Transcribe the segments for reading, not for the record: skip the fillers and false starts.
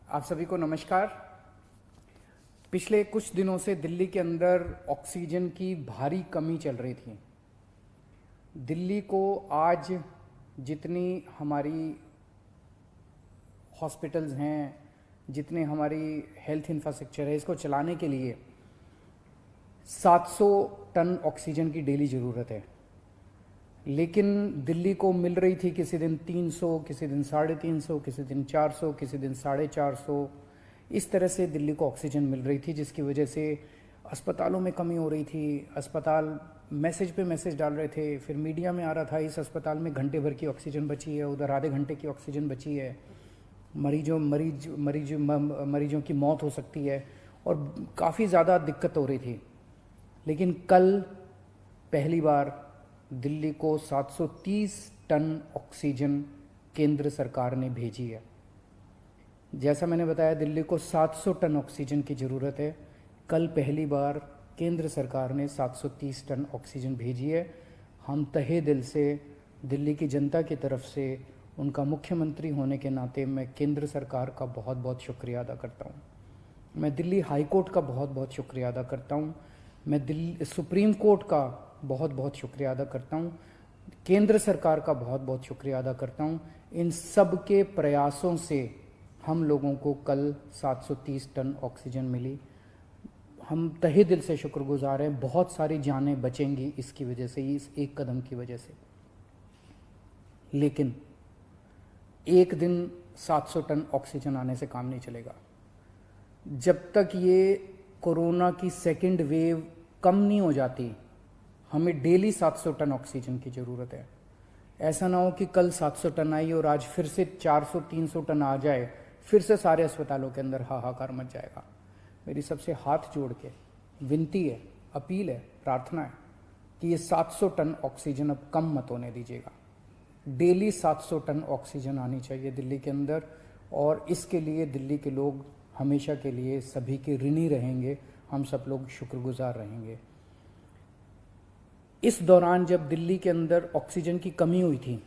आप सभी को नमस्कार। पिछले कुछ दिनों से दिल्ली के अंदर ऑक्सीजन की भारी कमी चल रही थी। दिल्ली को आज जितनी हमारी हॉस्पिटल्स हैं, जितने हमारी हेल्थ इंफ्रास्ट्रक्चर है, इसको चलाने के लिए 700 टन ऑक्सीजन की डेली ज़रूरत है। लेकिन दिल्ली को मिल रही थी किसी दिन 300, किसी दिन 350, किसी दिन 400, किसी दिन 450। इस तरह से दिल्ली को ऑक्सीजन मिल रही थी, जिसकी वजह से अस्पतालों में कमी हो रही थी। अस्पताल मैसेज पे मैसेज डाल रहे थे, फिर मीडिया में आ रहा था इस अस्पताल में घंटे भर की ऑक्सीजन बची है, उधर आधे घंटे की ऑक्सीजन बची है, मरीजों की मौत हो सकती है, और काफ़ी ज़्यादा दिक्कत हो रही थी। लेकिन कल पहली बार दिल्ली को 730 टन ऑक्सीजन केंद्र सरकार ने भेजी है। जैसा मैंने बताया, दिल्ली को 700 टन ऑक्सीजन की ज़रूरत है। कल पहली बार केंद्र सरकार ने 730 टन ऑक्सीजन भेजी है। हम तहे दिल से दिल्ली की जनता की तरफ से, उनका मुख्यमंत्री होने के नाते, मैं केंद्र सरकार का बहुत बहुत शुक्रिया अदा करता हूँ। मैं दिल्ली हाई कोर्ट का बहुत बहुत शुक्रिया अदा करता हूँ। मैं दिल्ली सुप्रीम कोर्ट का बहुत बहुत शुक्रिया अदा करता हूँ। केंद्र सरकार का बहुत बहुत शुक्रिया अदा करता हूँ। इन सब के प्रयासों से हम लोगों को कल 730 टन ऑक्सीजन मिली। हम तहे दिल से शुक्रगुजार हैं। बहुत सारी जानें बचेंगी इसकी वजह से, इस एक कदम की वजह से। लेकिन एक दिन 700 टन ऑक्सीजन आने से काम नहीं चलेगा। जब तक ये कोरोना की सेकेंड वेव कम नहीं हो जाती, हमें डेली 700 टन ऑक्सीजन की ज़रूरत है। ऐसा ना हो कि कल 700 टन आई और आज फिर से 400-300 टन आ जाए, फिर से सारे अस्पतालों के अंदर हाहाकार मच जाएगा। मेरी सबसे हाथ जोड़ के विनती है, अपील है, प्रार्थना है कि ये 700 टन ऑक्सीजन अब कम मत होने दीजिएगा। डेली 700 टन ऑक्सीजन आनी चाहिए दिल्ली के अंदर, और इसके लिए दिल्ली के लोग हमेशा के लिए सभी के ऋणी रहेंगे। हम सब लोग शुक्रगुजार रहेंगे। इस दौरान जब दिल्ली के अंदर ऑक्सीजन की कमी हुई थी,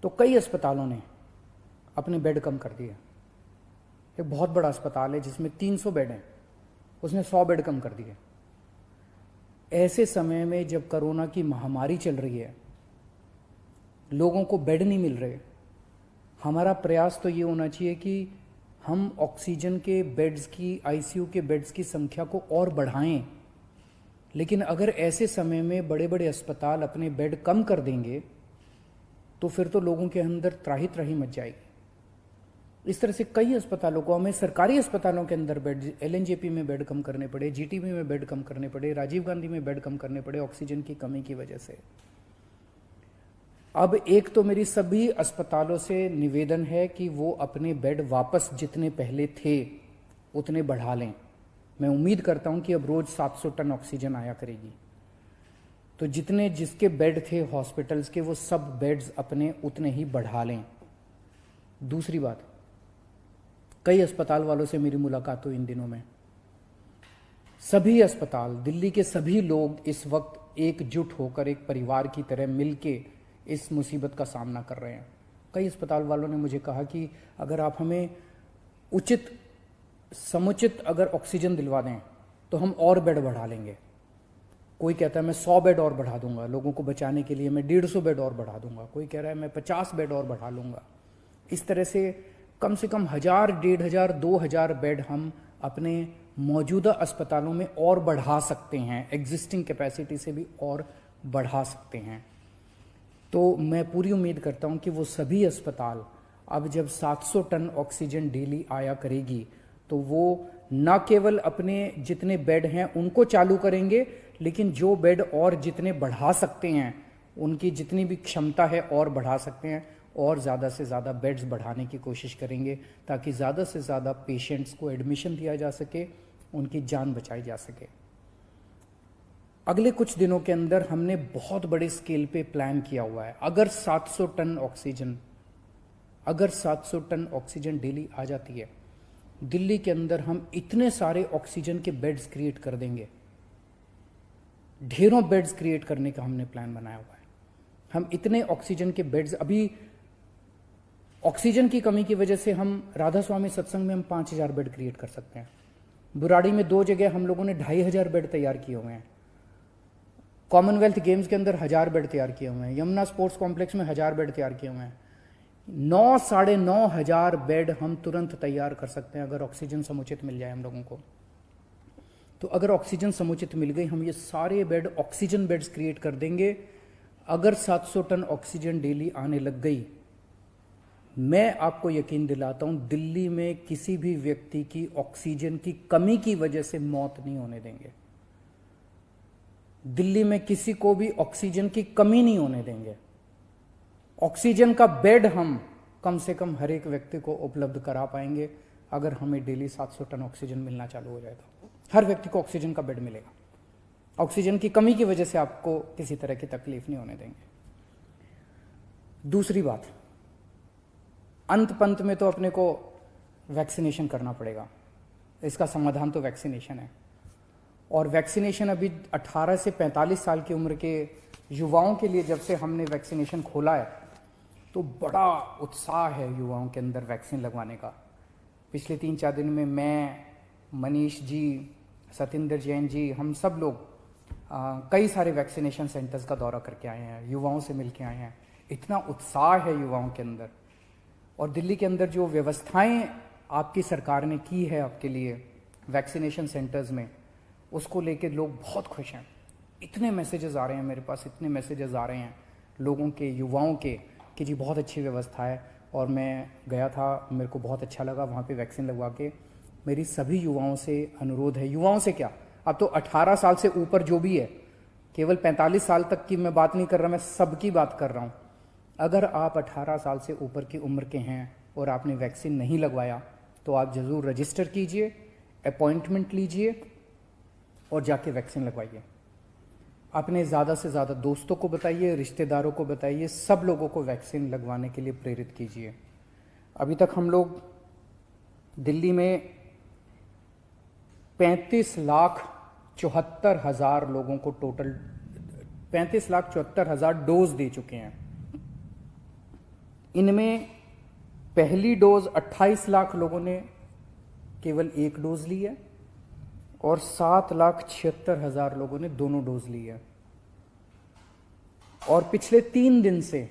तो कई अस्पतालों ने अपने बेड कम कर दिए। एक बहुत बड़ा अस्पताल है जिसमें 300 बेड हैं, उसने 100 बेड कम कर दिए। ऐसे समय में जब कोरोना की महामारी चल रही है, लोगों को बेड नहीं मिल रहे, हमारा प्रयास तो ये होना चाहिए कि हम ऑक्सीजन के बेड्स की, आईसीयू के बेड्स की संख्या को और बढ़ाएं। लेकिन अगर ऐसे समय में बड़े बड़े अस्पताल अपने बेड कम कर देंगे, तो फिर तो लोगों के अंदर त्राही त्राही मच जाएगी। इस तरह से कई अस्पतालों को, हमें सरकारी अस्पतालों के अंदर बेड, एलएनजेपी में बेड कम करने पड़े, जीटीबी में बेड कम करने पड़े, राजीव गांधी में बेड कम करने पड़े ऑक्सीजन की कमी की वजह से। अब एक तो मेरी सभी अस्पतालों से निवेदन है कि वो अपने बेड वापस जितने पहले थे उतने बढ़ा लें। मैं उम्मीद करता हूं कि अब रोज 700 टन ऑक्सीजन आया करेगी, तो जितने जिसके बेड थे हॉस्पिटल्स के, वो सब बेड्स अपने उतने ही बढ़ा लें। दूसरी बात, कई अस्पताल वालों से मेरी मुलाकात हुई इन दिनों में। सभी अस्पताल, दिल्ली के सभी लोग इस वक्त एकजुट होकर, एक परिवार की तरह मिलके इस मुसीबत का सामना कर रहे हैं। कई अस्पताल वालों ने मुझे कहा कि अगर आप हमें समुचित अगर ऑक्सीजन दिलवा दें तो हम और बेड बढ़ा लेंगे। कोई कहता है मैं 100 बेड और बढ़ा दूंगा लोगों को बचाने के लिए, मैं 150 बेड और बढ़ा दूंगा। कोई कह रहा है मैं 50 बेड और बढ़ा लूंगा। इस तरह से कम 1000, 1500, 2000 बेड हम अपने मौजूदा अस्पतालों में और बढ़ा सकते हैं, एग्जिस्टिंग कैपेसिटी से भी और बढ़ा सकते हैं। तो मैं पूरी उम्मीद करता हूं कि वो सभी अस्पताल अब जब 700 टन ऑक्सीजन डेली आया करेगी, तो वो न केवल अपने जितने बेड हैं उनको चालू करेंगे, लेकिन जो बेड और जितने बढ़ा सकते हैं, उनकी जितनी भी क्षमता है और बढ़ा सकते हैं, और ज़्यादा से ज़्यादा बेड्स बढ़ाने की कोशिश करेंगे, ताकि ज़्यादा से ज़्यादा पेशेंट्स को एडमिशन दिया जा सके, उनकी जान बचाई जा सके। अगले कुछ दिनों के अंदर हमने बहुत बड़े स्केल पे प्लान किया हुआ है। अगर 700 टन ऑक्सीजन डेली आ जाती है, दिल्ली के अंदर हम इतने सारे ऑक्सीजन के बेड्स क्रिएट कर देंगे। ढेरों बेड्स क्रिएट करने का हमने प्लान बनाया हुआ है। हम इतने ऑक्सीजन के बेड्स, अभी ऑक्सीजन की कमी की वजह से हम राधा स्वामी सत्संग में हम 5,000 बेड क्रिएट कर सकते हैं। बुराड़ी में 2 जगह हम लोगों ने 2,500 बेड तैयार किए हुए हैं। कॉमनवेल्थ गेम्स के अंदर 1,000 बेड तैयार किए हुए हैं। यमुना स्पोर्ट्स कॉम्प्लेक्स में 1,000 बेड तैयार किए हुए हैं। 9-9,500 बेड हम तुरंत तैयार कर सकते हैं अगर ऑक्सीजन समुचित मिल जाए हम लोगों को। तो अगर ऑक्सीजन समुचित मिल गई, हम ये सारे बेड ऑक्सीजन बेड्स क्रिएट कर देंगे। अगर 700 टन ऑक्सीजन डेली आने लग गई, मैं आपको यकीन दिलाता हूं दिल्ली में किसी भी व्यक्ति की ऑक्सीजन की कमी की वजह से मौत नहीं होने देंगे। दिल्ली में किसी को भी ऑक्सीजन की कमी नहीं होने देंगे। ऑक्सीजन का बेड हम कम से कम हर एक व्यक्ति को उपलब्ध करा पाएंगे अगर हमें डेली 700 टन ऑक्सीजन मिलना चालू हो जाए तो हर व्यक्ति को ऑक्सीजन का बेड मिलेगा। ऑक्सीजन की कमी की वजह से आपको किसी तरह की तकलीफ नहीं होने देंगे। दूसरी बात, अंत पंत में तो अपने को वैक्सीनेशन करना पड़ेगा। इसका समाधान तो वैक्सीनेशन है। और वैक्सीनेशन अभी 18 से 45 साल की उम्र के युवाओं के लिए जब से हमने वैक्सीनेशन खोला है तो बड़ा उत्साह है युवाओं के अंदर वैक्सीन लगवाने का। पिछले 3-4 दिन में मैं, मनीष जी, सतिंदर जैन जी, हम सब लोग कई सारे वैक्सीनेशन सेंटर्स का दौरा करके आए हैं, युवाओं से मिलके आए हैं। इतना उत्साह है युवाओं के अंदर। और दिल्ली के अंदर जो व्यवस्थाएं आपकी सरकार ने की है आपके लिए वैक्सीनेशन सेंटर्स में, उसको लेके लोग बहुत खुश हैं। इतने मैसेजेस आ रहे हैं मेरे पास, इतने मैसेजेस आ रहे हैं लोगों के, युवाओं के, कि जी बहुत अच्छी व्यवस्था है। और मैं गया था, मेरे को बहुत अच्छा लगा वहाँ पे वैक्सीन लगवा के। मेरी सभी युवाओं से अनुरोध है, युवाओं से क्या, अब तो 18 साल से ऊपर जो भी है, केवल 45 साल तक की मैं बात नहीं कर रहा, मैं सबकी बात कर रहा हूँ। अगर आप 18 साल से ऊपर की उम्र के हैं और आपने वैक्सीन नहीं लगवाया तो आप ज़रूर रजिस्टर कीजिए, अपॉइंटमेंट लीजिए और जाके वैक्सीन लगवाइए। अपने ज़्यादा से ज़्यादा दोस्तों को बताइए, रिश्तेदारों को बताइए, सब लोगों को वैक्सीन लगवाने के लिए प्रेरित कीजिए। अभी तक हम लोग दिल्ली में 35,74,000 लोगों को टोटल 35,74,000 डोज दे चुके हैं। इनमें पहली डोज 28 लाख लोगों ने केवल एक डोज ली है और 7,76,000 लोगों ने दोनों डोज ली है। और पिछले 3 दिन से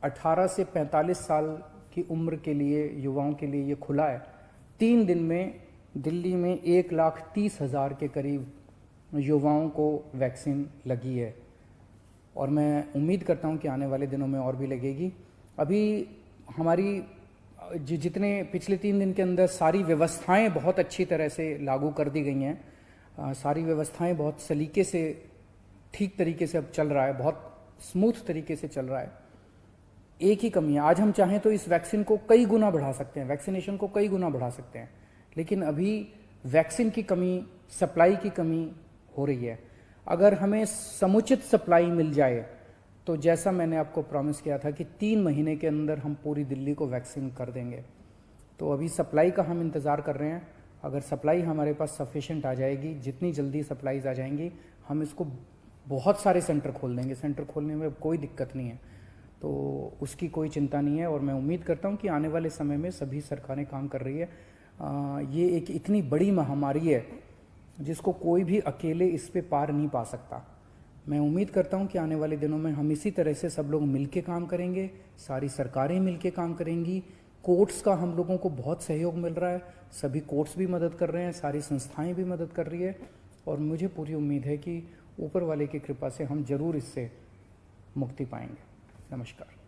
18 से 45 साल की उम्र के लिए युवाओं के लिए ये खुला है। 3 दिन में दिल्ली में 1,30,000 के करीब युवाओं को वैक्सीन लगी है और मैं उम्मीद करता हूँ कि आने वाले दिनों में और भी लगेगी। अभी हमारी जितने पिछले 3 दिन के अंदर सारी व्यवस्थाएं बहुत अच्छी तरह से लागू कर दी गई हैं। सारी व्यवस्थाएं बहुत सलीके से, ठीक तरीके से अब चल रहा है, बहुत स्मूथ तरीके से चल रहा है। एक ही कमी है, आज हम चाहें तो इस वैक्सीन को कई गुना बढ़ा सकते हैं, वैक्सीनेशन को कई गुना बढ़ा सकते हैं, लेकिन अभी वैक्सीन की कमी, सप्लाई की कमी हो रही है। अगर हमें समुचित सप्लाई मिल जाए तो जैसा मैंने आपको प्रॉमिस किया था कि 3 महीने के अंदर हम पूरी दिल्ली को वैक्सीन कर देंगे। तो अभी सप्लाई का हम इंतज़ार कर रहे हैं। अगर सप्लाई हमारे पास सफिशेंट आ जाएगी, जितनी जल्दी सप्लाईज आ जाएंगी, हम इसको बहुत सारे सेंटर खोल देंगे। सेंटर खोलने में कोई दिक्कत नहीं है, तो उसकी कोई चिंता नहीं है। और मैं उम्मीद करता हूँ कि आने वाले समय में सभी सरकारें काम कर रही है। ये एक इतनी बड़ी महामारी है जिसको कोई भी अकेले इस पे पार नहीं पा सकता। मैं उम्मीद करता हूं कि आने वाले दिनों में हम इसी तरह से सब लोग मिलके काम करेंगे, सारी सरकारें मिलके काम करेंगी। कोर्ट्स का हम लोगों को बहुत सहयोग मिल रहा है, सभी कोर्ट्स भी मदद कर रहे हैं, सारी संस्थाएं भी मदद कर रही है और मुझे पूरी उम्मीद है कि ऊपर वाले की कृपा से हम जरूर इससे मुक्ति पाएंगे। नमस्कार।